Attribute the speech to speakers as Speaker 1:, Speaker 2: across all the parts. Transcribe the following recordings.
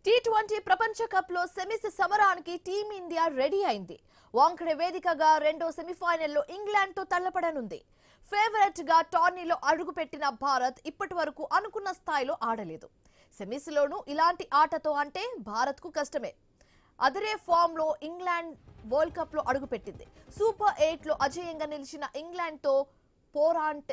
Speaker 1: T20 ప్రపంచ cup లో semis సమరానికి టీమిండియా రెడీ అయింది. వాంఖడే వేదికగా రెండో సెమీఫైనల్లో ఇంగ్లాండ్ తో తలపడనుంది. ఫేవరెట్ గా టోర్నీలో అడుగుపెట్టిన భారత్ ఇప్పటివరకు అనుకున్న స్థాయిలో ఆడలేదు. సెమీస్ లోనూ ఇలాంటి ఆటతో అంటే భారత్ కు కష్టమే. అదరే ఫామ్ లో ఇంగ్లాండ్ వరల్డ్ కప్ లో అడుగుపెట్టింది. సూపర్ 8 లో అజేయంగా నిలిచిన ఇంగ్లాండ్ తో పోరాంట్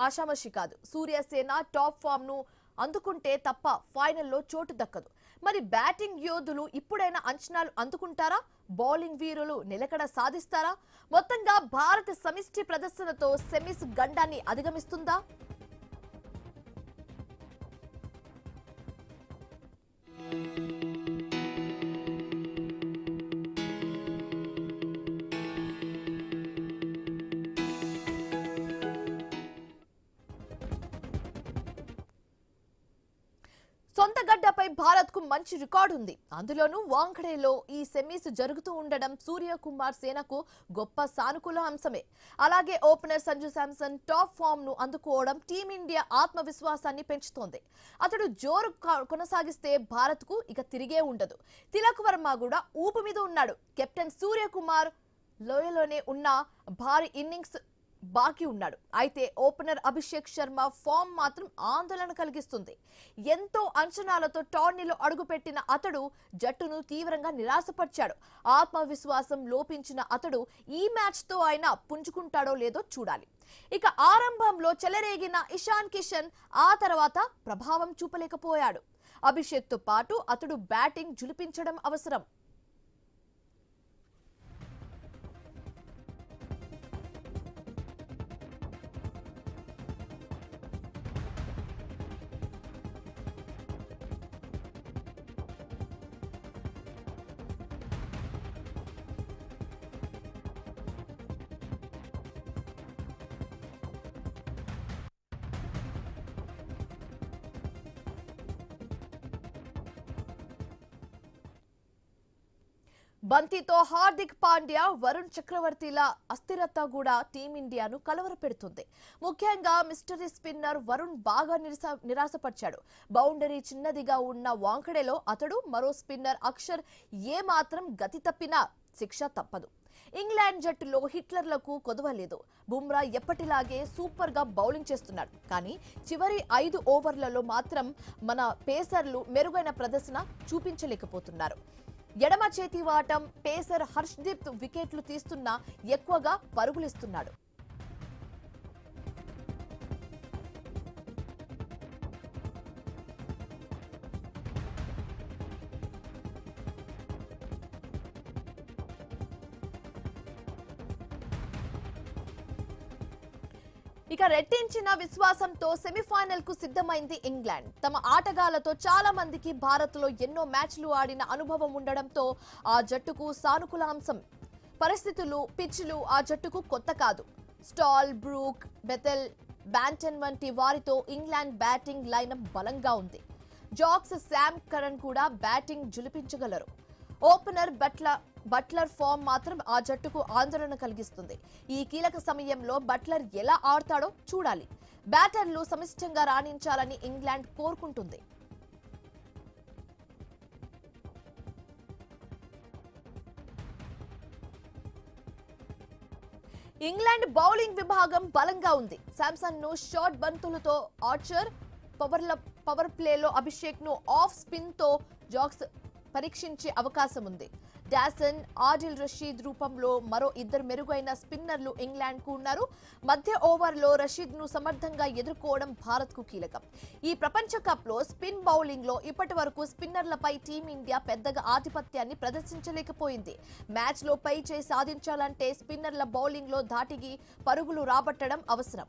Speaker 1: ఆషామాషి కాదు. సూర్యసేన టాప్ ఫామ్ ను అందుకుంటే తప్ప ఫైనల్లో చోటు దక్కదు. మరి బ్యాటింగ్ యోధులు ఇప్పుడైనా అంచనాలు అందుకుంటారా? బౌలింగ్ వీరులు నిలకడ సాధిస్తారా? మొత్తంగా భారత సమిష్టి ప్రదర్శనతో సెమీస్ గండాన్ని అధిగమిస్తుందా? సొంత గడ్డపై భారత్ కు మంచి రికార్డు ఉంది. అందులోనూ వాంఖడేలో ఈ సెమీస్ జరుగుతూ ఉండడం సూర్యకుమార్ సేనకు గొప్ప సానుకూల అంశమే. అలాగే opener Sanju Samson top form ను అందుకోవడం టీమిండియా ఆత్మవిశ్వాసాన్ని పెంచుతోంది. అతడు జోరు కొనసాగిస్తే భారత్ కు ఇక తిరిగే ఉండదు. తిలక్ వర్మ కూడా ఊపు మీద ఉన్నాడు. కెప్టెన్ సూర్యకుమార్ లోయలోనే ఉన్న భారీ ఇన్నింగ్స్ బాకీ ఉన్నాడు. అయితే ఓపెనర్ అభిషేక్ శర్మ ఫామ్ మాత్రం ఆందోళన కలిగిస్తుంది. ఎంతో అంచనాలతో టోర్నీలో అడుగుపెట్టిన అతడు జట్టును తీవ్రంగా నిరాశపరిచాడు. ఆత్మవిశ్వాసం లోపించిన అతడు ఈ మ్యాచ్ తో అయినా పుంజుకుంటాడో లేదో చూడాలి. ఇక ఆరంభంలో చెలరేగిన ఇషాన్ కిషన్ ఆ తర్వాత ప్రభావం చూపలేకపోయాడు. అభిషేక్ తో పాటు అతడు బ్యాటింగ్ జులిపించడం అవసరం. బంతితో హార్దిక్ పాండ్యా, వరుణ్ చక్రవర్తిల అస్థిరత కూడా టీమిండియాను కలవరపెడుతుంది. ముఖ్యంగా మిస్టరీ స్పిన్నర్ వరుణ్ బాగా నిరాశపరిచాడు. బౌండరీ చిన్నదిగా ఉన్న వాంఖడేలో అతడు మరో స్పిన్నర్ అక్షర్ ఏ మాత్రం గతి తప్పినా శిక్ష తప్పదు. ఇంగ్లాండ్ జట్టులో హిట్లర్లకు కొదవలేదు. బుమ్రా ఎప్పటిలాగే సూపర్ గా బౌలింగ్ చేస్తున్నాడు. కానీ చివరి 5 ఓవర్లలో మాత్రం మన పేసర్లు మెరుగైన ప్రదర్శన చూపించలేకపోతున్నారు. ఎడమ చేతి వాటం పేసర్ హర్షదీప్ వికెట్లు తీస్తున్నా ఎక్కువగా పరుగులిస్తున్నాడు. ఇక రెట్టించిన విశ్వాసంతో సెమీఫైనల్ కు సిద్ధమైంది ఇంగ్లాండ్. తమ ఆటగాళ్లతో చాలా మందికి భారత్ లో ఎన్నో మ్యాచ్లు ఆడిన అనుభవం ఉండడంతో ఆ జట్టుకు సానుకూల అంశం. పరిస్థితులు, పిచ్లు ఆ జట్టుకు కొత్త కాదు. స్టాల్, బ్రూక్, బెథెల్, బ్యాంటన్ వంటి వారితో ఇంగ్లాండ్ బ్యాటింగ్ లైనప్ బలంగా ఉంది. జాక్స్, శామ్ కరన్ కూడా బ్యాటింగ్ జులిపించగలరు. ఓపెనర్ బట్లర్ ఫామ్ మాత్రం ఆ జట్టుకు ఆందోళన కలిగిస్తుంది. ఈ కీలక సమయంలో బట్లర్ ఎలా ఆడతాడో చూడాలి. బ్యాటర్లు సమిష్టంగా రాణించాలని ఇంగ్లాండ్ కోరుకుంటుంది. ఇంగ్లాండ్ బౌలింగ్ విభాగం బలంగా ఉంది. శాంసన్ ను షార్ట్ బంతులతో ఆర్చర్, పవర్ ప్లేలో అభిషేక్ ను ఆఫ్ స్పిన్ తో జాక్స్ పరీక్షించే అవకాశం ఉంది. డాసన్, ఆదిల్ రషీద్ రూపంలో మరో 2 మెరుగైన స్పిన్నర్లు ఇంగ్లాండ్ కు ఉన్నారు. మధ్య ఓవర్లో రషీద్ ను సమర్థంగా ఎదుర్కోవడం భారత్ కు కీలకం. ఈ ప్రపంచ కప్ లో స్పిన్ బౌలింగ్ లో ఇప్పటి వరకు స్పిన్నర్లపై టీమిండియా పెద్దగా ఆధిపత్యాన్ని ప్రదర్శించలేకపోయింది. మ్యాచ్ లో పై చేయి సాధించాలంటే స్పిన్నర్ల బౌలింగ్ లో ధాటికి పరుగులు రాబట్టడం అవసరం.